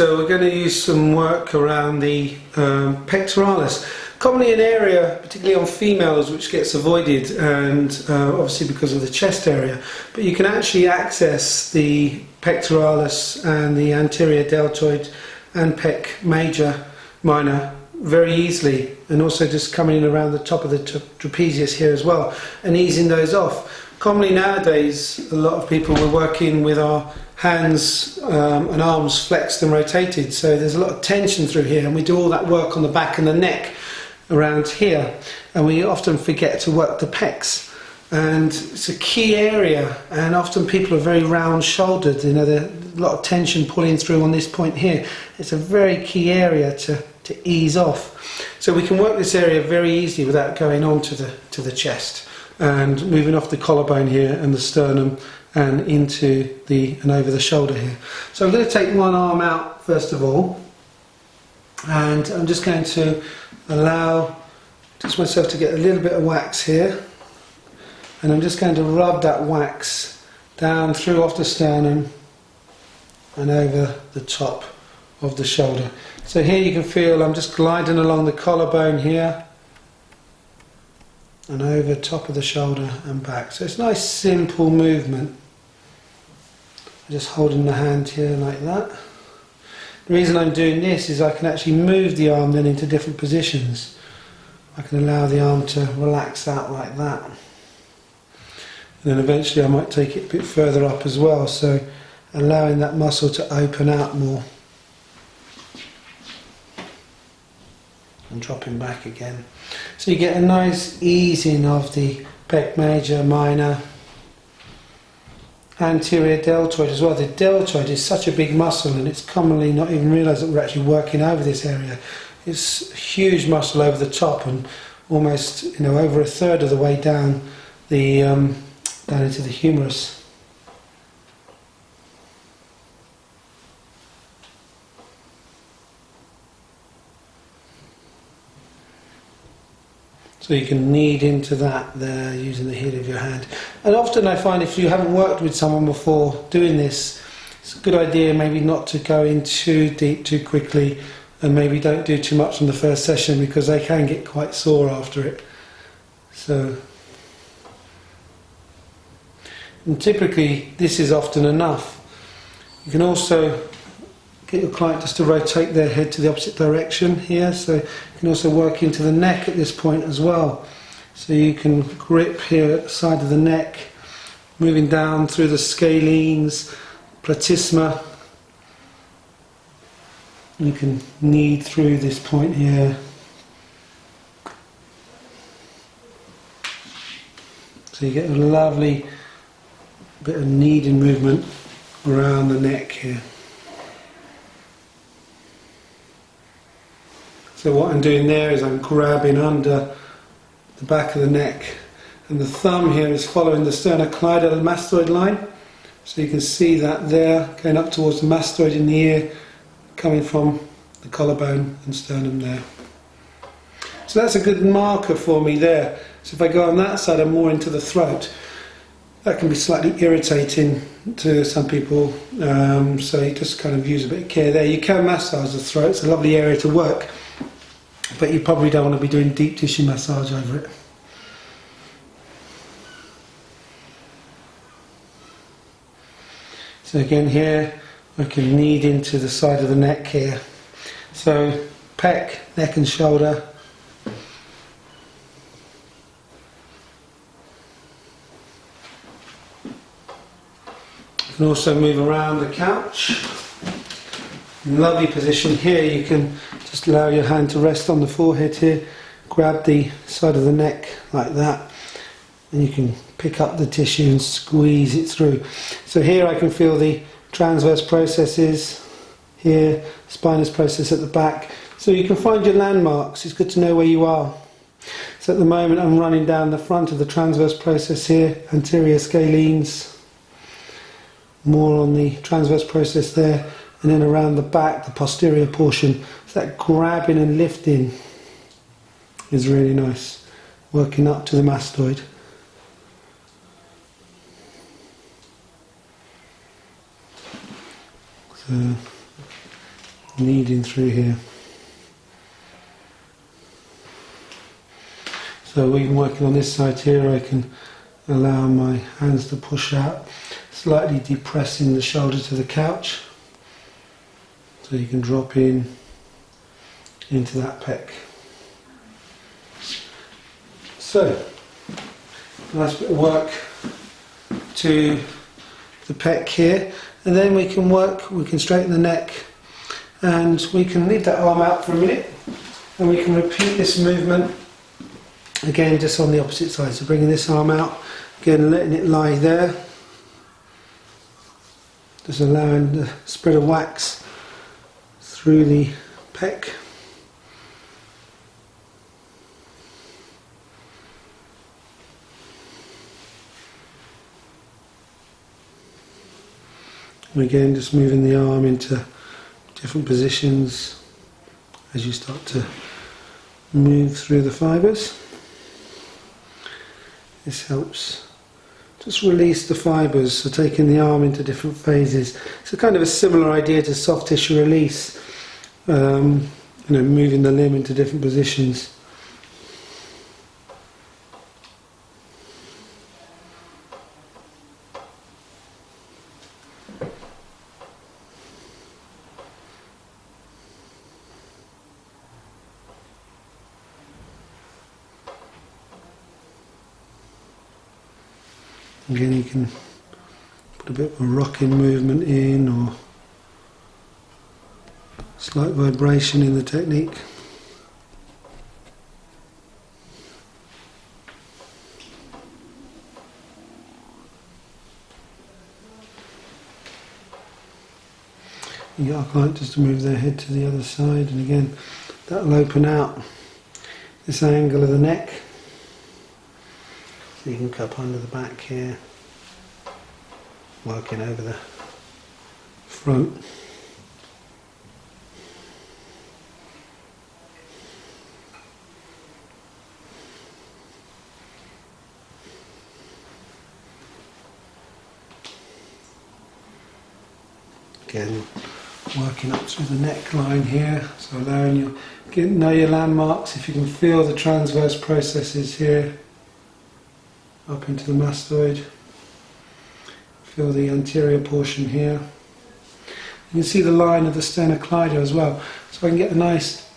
So we're going to use some work around the pectoralis. Commonly an area, particularly on females, which gets avoided, and obviously because of the chest area. But you can actually access the pectoralis and the anterior deltoid and pec major, minor very easily, and also just coming in around the top of the trapezius here as well, and easing those off. Commonly nowadays, a lot of people were working with our hands and arms flexed and rotated, so there's a lot of tension through here, and we do all that work on the back and the neck around here, and we often forget to work the pecs, and it's a key area, and often people are very round shouldered, you know, there's a lot of tension pulling through on this point here. It's a very key area to ease off, so we can work this area very easily without going on to the chest and moving off the collarbone here and the sternum and into and over the shoulder here. So I'm going to take one arm out first of all, and I'm just going to allow just myself to get a little bit of wax here, and I'm just going to rub that wax down through off the sternum and over the top of the shoulder. So here you can feel I'm just gliding along the collarbone here and over top of the shoulder and back. So it's a nice simple movement. I'm just holding the hand here like that. The reason I'm doing this is I can actually move the arm then into different positions. I can allow the arm to relax out like that. And then eventually I might take it a bit further up as well, so allowing that muscle to open out more. And dropping back again. So you get a nice easing of the pec major, minor, anterior deltoid as well. The deltoid is such a big muscle, and it's commonly not even realised that we're actually working over this area. It's a huge muscle over the top, and almost, you know, over a third of the way down down into the humerus. So you can knead into that there using the heel of your hand. And often I find if you haven't worked with someone before doing this, it's a good idea maybe not to go in too deep too quickly, and maybe don't do too much on the first session because they can get quite sore after it. So, and typically this is often enough. You can also get your client just to rotate their head to the opposite direction here, so you can also work into the neck at this point as well. So you can grip here at the side of the neck, moving down through the scalenes, platysma. You can knead through this point here. So you get a lovely bit of kneading movement around the neck here. So what I'm doing there is I'm grabbing under the back of the neck, and the thumb here is following the sternocleidomastoid line. So you can see that there, going up towards the mastoid in the ear, coming from the collarbone and sternum there. So that's a good marker for me there. So if I go on that side, I'm more into the throat. That can be slightly irritating to some people, so you just kind of use a bit of care there. You can massage the throat, it's a lovely area to work, but you probably don't want to be doing deep tissue massage over it. So again here, I can knead into the side of the neck here. So pec, neck and shoulder. You can also move around the couch. Lovely position here. You can just allow your hand to rest on the forehead here, grab the side of the neck like that, and you can pick up the tissue and squeeze it through. So here I can feel the transverse processes here, spinous process at the back. So you can find your landmarks. It's good to know where you are. So at the moment I'm running down the front of the transverse process here, anterior scalenes, more on the transverse process there, and then around the back, the posterior portion. So that grabbing and lifting is really nice, working up to the mastoid. So kneading through here. So even working on this side here, I can allow my hands to push out, slightly depressing the shoulder to the couch, so you can drop in into that pec. So, nice bit of work to the pec here, and then we can straighten the neck, and we can leave that arm out for a minute, and we can repeat this movement again just on the opposite side. So bringing this arm out, again letting it lie there, just allowing the spread of wax through the pec. And again, just moving the arm into different positions as you start to move through the fibres. This helps just release the fibres, so taking the arm into different phases. It's a kind of a similar idea to soft tissue release, moving the limb into different positions. Again, you can put a bit of a rocking movement in, or slight vibration in the technique. You get our client just to move their head to the other side, and again, that will open out this angle of the neck. So you can cup under the back here, working over the front. Again, working up through the neckline here, so allowing you to know your landmarks. If you can feel the transverse processes here, up into the mastoid. Feel the anterior portion here. You can see the line of the sternocleido as well, so I can get a nice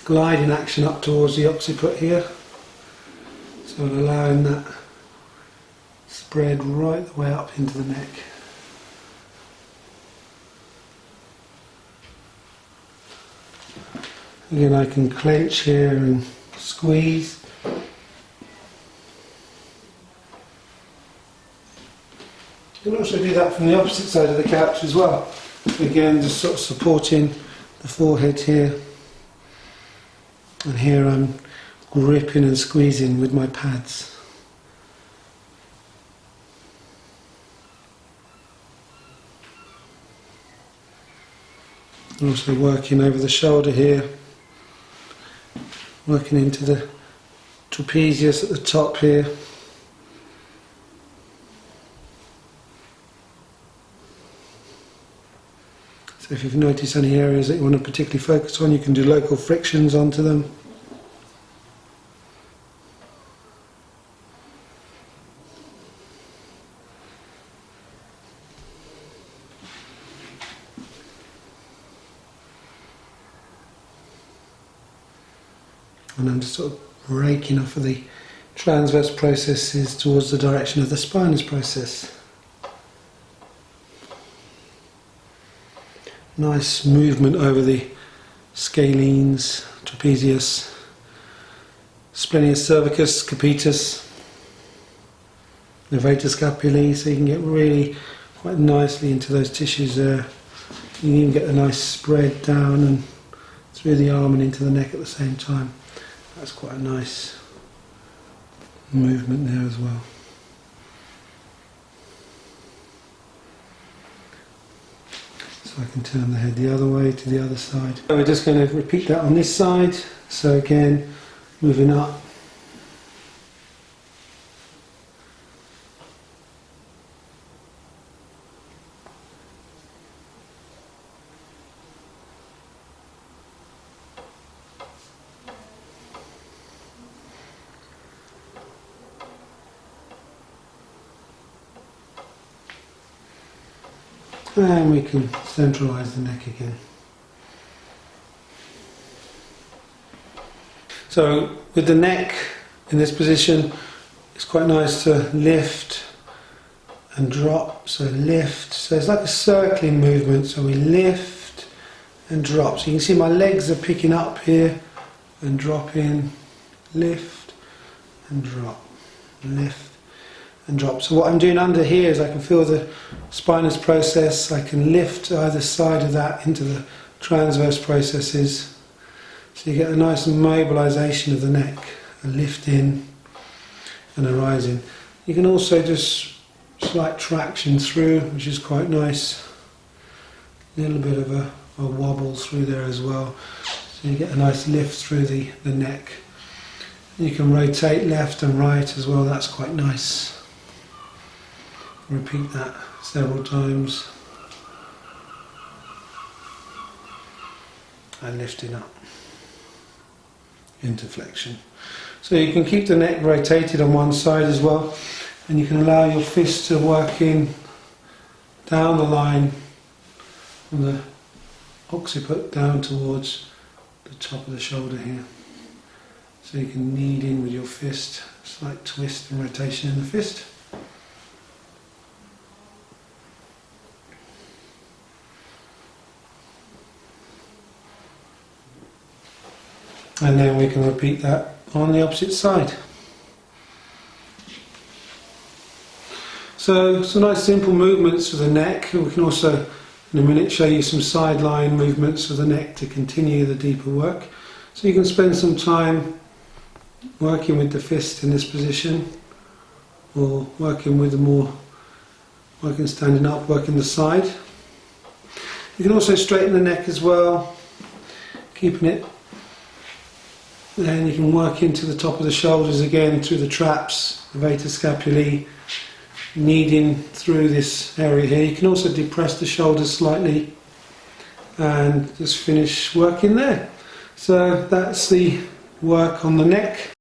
gliding action up towards the occiput here. So allowing that spread right the way up into the neck. Again, I can clench here and squeeze. You can also do that from the opposite side of the couch as well. Again, just sort of supporting the forehead here. And here I'm gripping and squeezing with my pads. Also working over the shoulder here. Working into the trapezius at the top here. So if you've noticed any areas that you want to particularly focus on, you can do local frictions onto them. And I'm just sort of raking off of the transverse processes towards the direction of the spinous process. Nice movement over the scalenes, trapezius, splenius cervicus, capitis, levator scapulae, so you can get really quite nicely into those tissues there. You can even get a nice spread down and through the arm and into the neck at the same time. That's quite a nice movement there as well. So I can turn the head the other way to the other side. So we're just going to repeat that on this side. So again, moving up. And we can centralise the neck again. So with the neck in this position, it's quite nice to lift and drop. So lift, so it's like a circling movement. So we lift and drop. So you can see my legs are picking up here and dropping, lift and drop, lift and drop. So what I'm doing under here is I can feel the spinous process. I can lift either side of that into the transverse processes. So you get a nice mobilisation of the neck, a lift in and a rising. You can also just slight traction through, which is quite nice. A little bit of a wobble through there as well. So you get a nice lift through the neck. You can rotate left and right as well, that's quite nice. Repeat that several times. And lifting up into flexion. So you can keep the neck rotated on one side as well, and you can allow your fist to work in down the line from the occiput down towards the top of the shoulder here. So you can knead in with your fist, slight twist and rotation in the fist. And then we can repeat that on the opposite side. So some nice simple movements for the neck. We can also in a minute show you some sideline movements for the neck to continue the deeper work. So you can spend some time working with the fist in this position, or working with working standing up, working the side. You can also straighten the neck as well, keeping it. Then you can work into the top of the shoulders again through the traps, the vata scapulae, kneading through this area here. You can also depress the shoulders slightly and just finish working there. So that's the work on the neck.